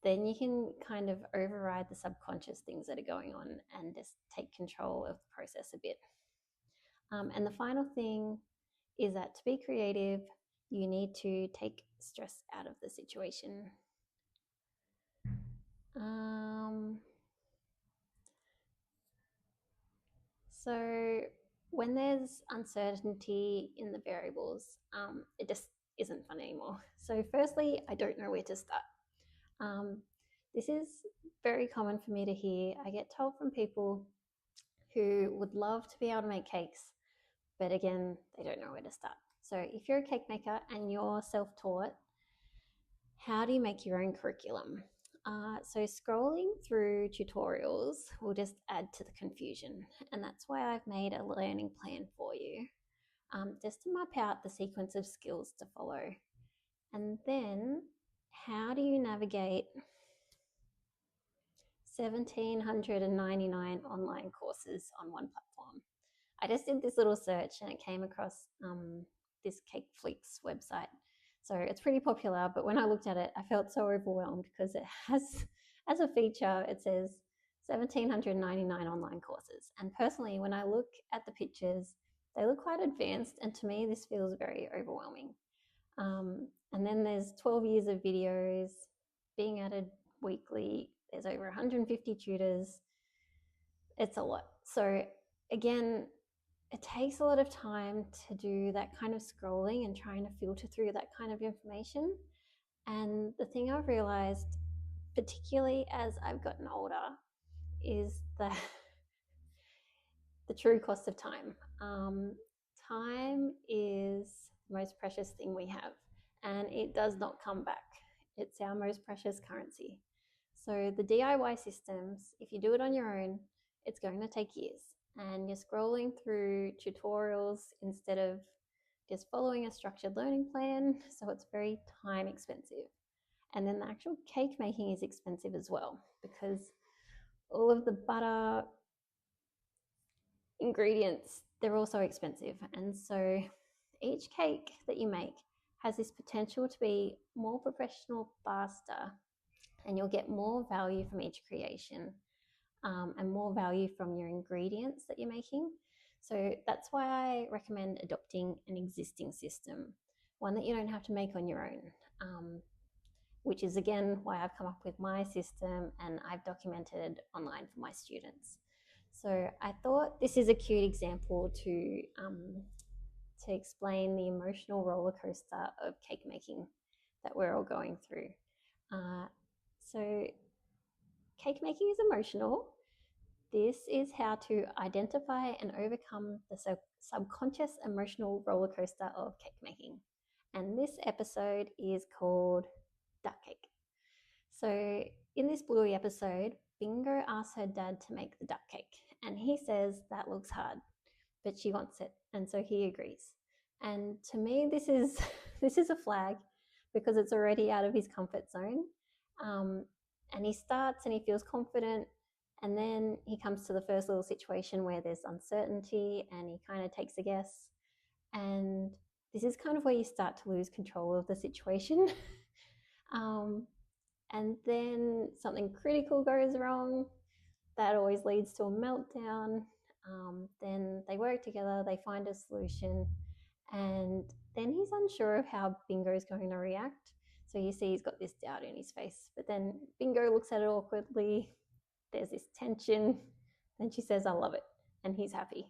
then you can kind of override the subconscious things that are going on and just take control of the process a bit. And the final thing is that to be creative, you need to take stress out of the situation. So when there's uncertainty in the variables, it just isn't fun anymore. So firstly, I don't know where to start. This is very common for me to hear. I get told from people who would love to be able to make cakes, but again, they don't know where to start. So if you're a cake maker and you're self-taught, how do you make your own curriculum? So scrolling through tutorials will just add to the confusion, and that's why I've made a learning plan for you, just to map out the sequence of skills to follow. And then how do you navigate 1,799 online courses on one platform? I just did this little search and it came across this Cakeflix website. So it's pretty popular, but when I looked at it, I felt so overwhelmed because it has, as a feature, it says 1,799 online courses. And personally, when I look at the pictures, they look quite advanced, and to me, this feels very overwhelming. And then there's 12 years of videos being added weekly. There's over 150 tutors. It's a lot. So again, it takes a lot of time to do that kind of scrolling and trying to filter through that kind of information. And the thing I've realized, particularly as I've gotten older, is that the true cost of time. Time is the most precious thing we have, and it does not come back. It's our most precious currency. So the DIY systems, if you do it on your own, it's going to take years, and you're scrolling through tutorials instead of just following a structured learning plan, so it's very time expensive. And then the actual cake making is expensive as well, because all of the butter ingredients, they're also expensive. And so each cake that you make has this potential to be more professional, faster, and you'll get more value from each creation, and more value from your ingredients that you're making. So that's why I recommend adopting an existing system, one that you don't have to make on your own, which is again why I've come up with my system and I've documented online for my students. So I thought this is a cute example to explain the emotional roller coaster of cake making that we're all going through. So cake making is emotional. This is how to identify and overcome the subconscious emotional roller coaster of cake making. And this episode is called Duck Cake. So in this Bluey episode, Bingo asks her dad to make the duck cake, and he says that looks hard, but she wants it, and so he agrees. And to me, this is this is a flag because it's already out of his comfort zone. And he starts and he feels confident, and then he comes to the first little situation where there's uncertainty, and he kind of takes a guess. And this is kind of where you start to lose control of the situation. And then something critical goes wrong. That always leads to a meltdown. Then they work together, they find a solution, and then he's unsure of how Bingo is going to react. So you see he's got this doubt in his face, but then Bingo looks at it awkwardly. There's this tension. Then she says, I love it, and he's happy.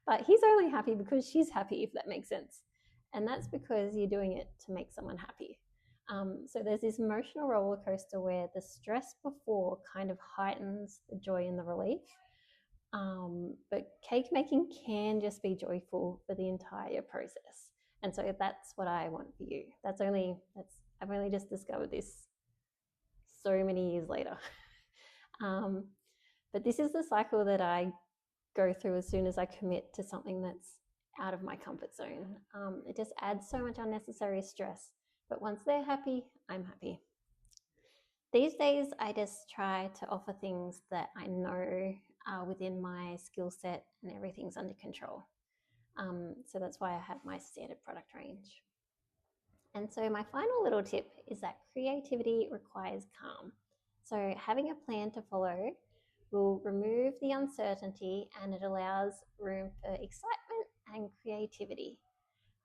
But he's only happy because she's happy, if that makes sense. And that's because you're doing it to make someone happy. So there's this emotional roller coaster where the stress before kind of heightens the joy and the relief. But cake making can just be joyful for the entire process. And so that's what I want for you. I've only just discovered this so many years later. um, but this is the cycle that I go through as soon as I commit to something that's out of my comfort zone. It just adds so much unnecessary stress. But once they're happy, I'm happy. These days, I just try to offer things that I know are within my skill set and everything's under control. So that's why I have my standard product range. And so my final little tip is that creativity requires calm. So having a plan to follow will remove the uncertainty and it allows room for excitement and creativity.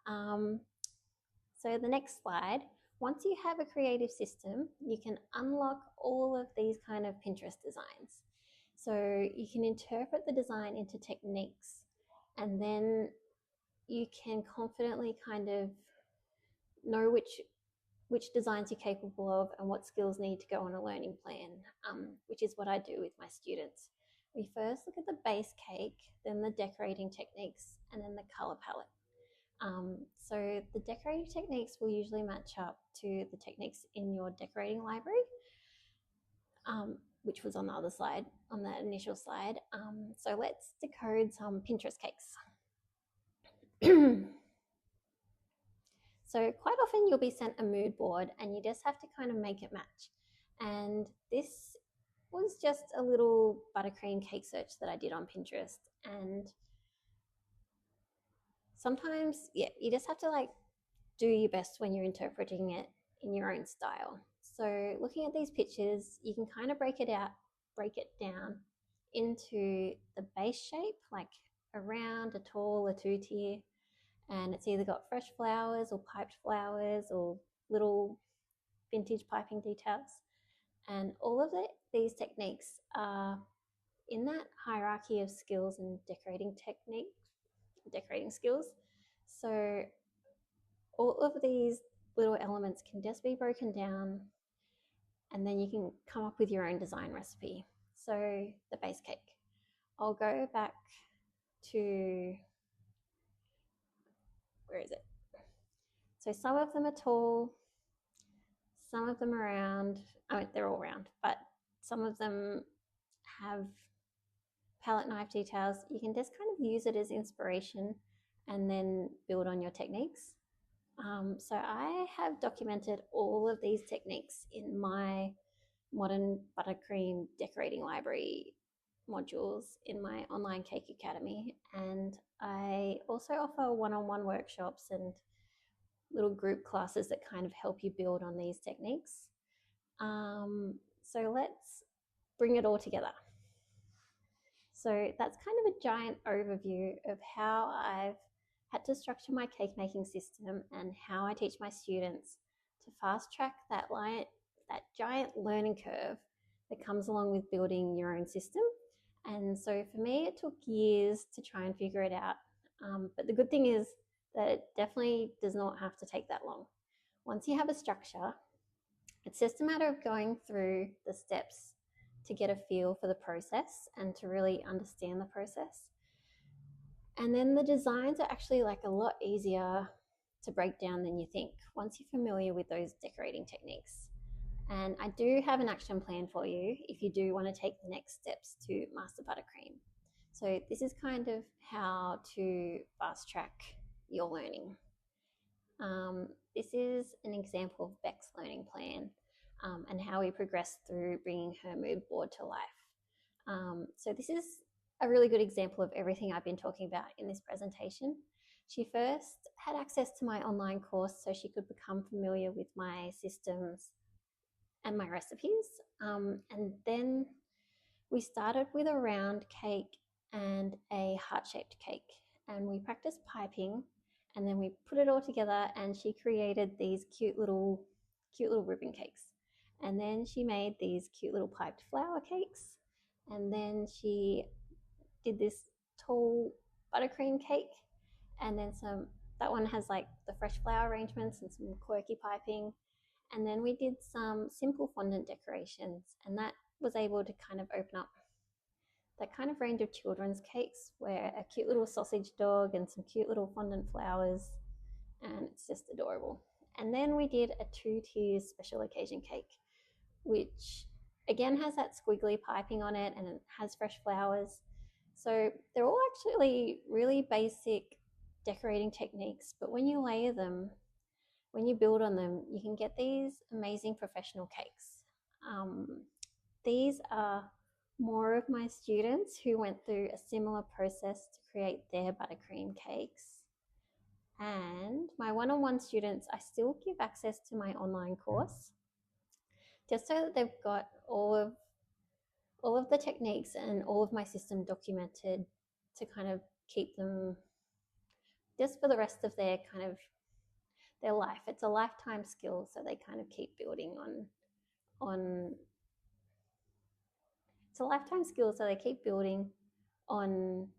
So the next slide, once you have a creative system, you can unlock all of these kind of Pinterest designs. So you can interpret the design into techniques and then you can confidently kind of know which designs you're capable of and what skills need to go on a learning plan, which is what I do with my students. We first look at the base cake, then the decorating techniques, and then the color palette. So the decorating techniques will usually match up to the techniques in your decorating library, which was on the other slide, on that initial slide. So let's decode some Pinterest cakes. So quite often you'll be sent a mood board and you just have to kind of make it match. And this was just a little buttercream cake search that I did on Pinterest. And sometimes, yeah, you just have to like do your best when you're interpreting it in your own style. So looking at these pictures, you can kind of break it down into the base shape, like a round, a tall, a two-tier, and it's either got fresh flowers or piped flowers or little vintage piping details. And all of these techniques are in that hierarchy of skills and decorating skills. So all of these little elements can just be broken down and then you can come up with your own design recipe. So the base cake, I'll go back to, where is it? So some of them are tall, some of them are round. I mean, they're all round, but some of them have palette knife details. You can just kind of use it as inspiration and then build on your techniques. So I have documented all of these techniques in my modern buttercream decorating library modules in my online cake academy, and I also offer one-on-one workshops and little group classes that kind of help you build on these techniques. So let's bring it all together. So that's kind of a giant overview of how I've had to structure my cake making system and how I teach my students to fast track that giant learning curve that comes along with building your own system. And so for me, it took years to try and figure it out. But the good thing is that it definitely does not have to take that long. Once you have a structure, it's just a matter of going through the steps to get a feel for the process and to really understand the process. And then the designs are actually like a lot easier to break down than you think once you're familiar with those decorating techniques. And I do have an action plan for you if you do want to take the next steps to master buttercream. So this is kind of how to fast track your learning. This is an example of Beck's learning plan and how we progressed through bringing her mood board to life. So this is a really good example of everything I've been talking about in this presentation. She first had access to my online course so she could become familiar with my systems and my recipes. And then we started with a round cake and a heart-shaped cake, and we practiced piping, and then we put it all together and she created these cute little ribbon cakes. And then she made these cute little piped flower cakes, and then she did this tall buttercream cake, and then that one has like the fresh flower arrangements and some quirky piping. And then we did some simple fondant decorations, and that was able to kind of open up that kind of range of children's cakes where a cute little sausage dog and some cute little fondant flowers, and it's just adorable. And then we did a 2 tiers special occasion cake, which again has that squiggly piping on it and it has fresh flowers. So they're all actually really basic decorating techniques, but when you layer them, when you build on them, you can get these amazing professional cakes. These are more of my students who went through a similar process to create their buttercream cakes. And my one-on-one students, I still give access to my online course just so that they've got all of the techniques and all of my system documented to kind of keep them just for the rest of their kind of their life. It's a lifetime skill, so they kind of keep building on it's a lifetime skill, so they keep building on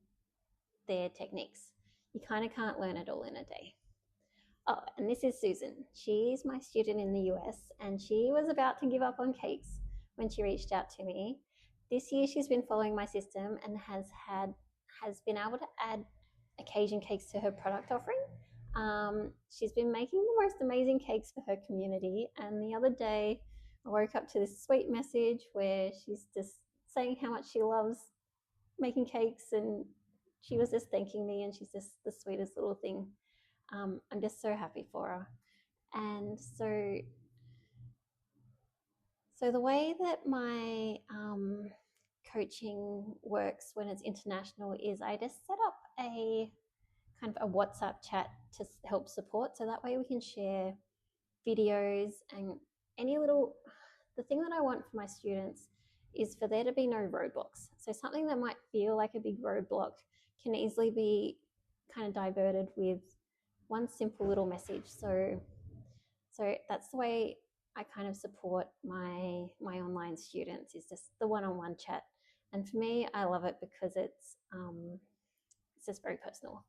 their techniques. You kind of can't learn it all in a day. Oh, and this is Susan. She's my student in the US, and she was about to give up on cakes when she reached out to me. This year she's been following my system and has been able to add occasion cakes to her product offering. She's been making the most amazing cakes for her community, and the other day I woke up to this sweet message where she's just saying how much she loves making cakes, and she was just thanking me, and she's just the sweetest little thing. I'm just so happy for her. And so the way that my coaching works when it's international is I just set up a kind of a WhatsApp chat to help support, so that way we can share videos and the thing that I want for my students is for there to be no roadblocks. So something that might feel like a big roadblock can easily be kind of diverted with one simple little message. So that's the way I kind of support my online students, is just the one-on-one chat. And for me, I love it because it's just very personal.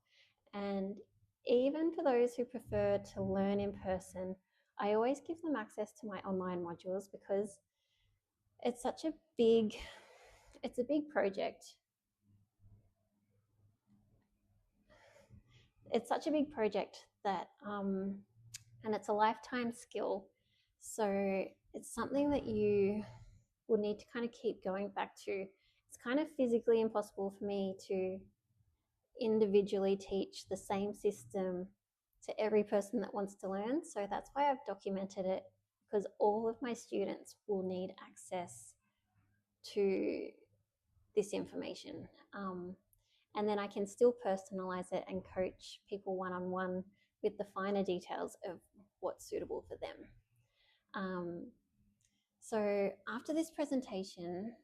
And even for those who prefer to learn in person, I always give them access to my online modules because it's a big project. It's such a big project that and it's a lifetime skill. So it's something that you will need to kind of keep going back to. It's kind of physically impossible for me to individually teach the same system to every person that wants to learn. So that's why I've documented it, because all of my students will need access to this information. And then I can still personalize it and coach people one-on-one with the finer details of what's suitable for them. So after this presentation,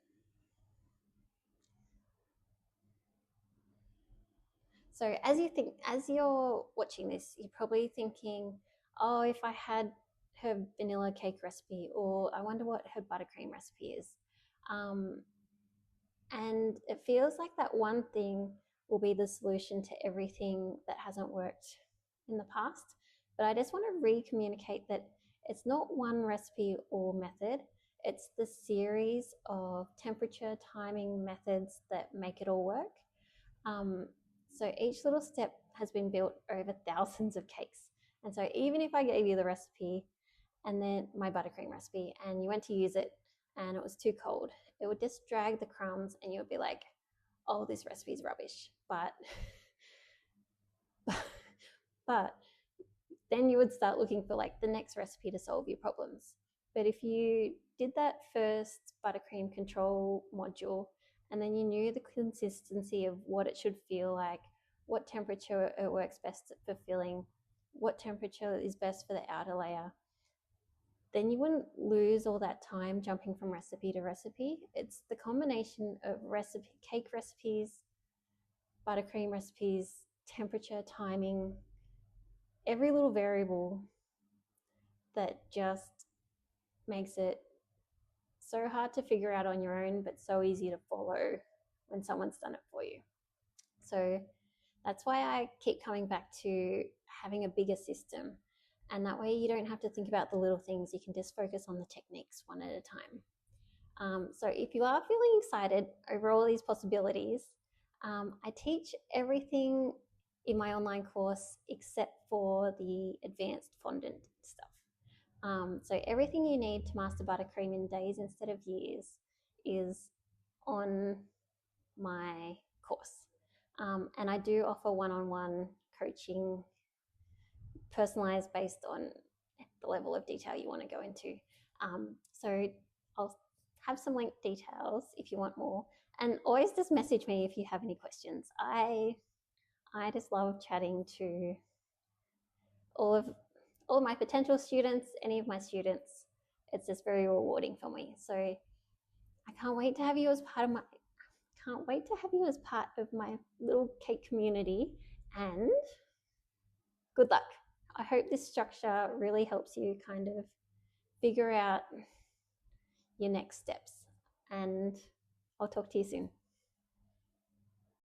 so as you're watching this, you're probably thinking, oh, if I had her vanilla cake recipe, or I wonder what her buttercream recipe is. And it feels like that one thing will be the solution to everything that hasn't worked in the past. But I just want to re-communicate that it's not one recipe or method. It's the series of temperature timing methods that make it all work. So each little step has been built over thousands of cakes. And so even if I gave you the recipe and then my buttercream recipe and you went to use it and it was too cold, it would just drag the crumbs and you would be like, oh, this recipe is rubbish. But then you would start looking for like the next recipe to solve your problems. But if you did that first buttercream control module, and then you knew the consistency of what it should feel like, what temperature it works best for filling, what temperature is best for the outer layer, then you wouldn't lose all that time jumping from recipe to recipe. It's the combination of cake recipes, buttercream recipes, temperature, timing, every little variable that just makes it so hard to figure out on your own, but so easy to follow when someone's done it for you. So that's why I keep coming back to having a bigger system. And that way you don't have to think about the little things. You can just focus on the techniques one at a time. So if you are feeling excited over all these possibilities, I teach everything in my online course except for the advanced fondant stuff. So everything you need to master buttercream in days instead of years is on my course. And I do offer one-on-one coaching, personalized based on the level of detail you want to go into. So I'll have some link details if you want more, and always just message me if you have any questions. I just love chatting to all of my potential students, any of my students. It's just very rewarding for me. So I can't wait to have you as part of my little cake community, and good luck. I hope this structure really helps you kind of figure out your next steps, and I'll talk to you soon.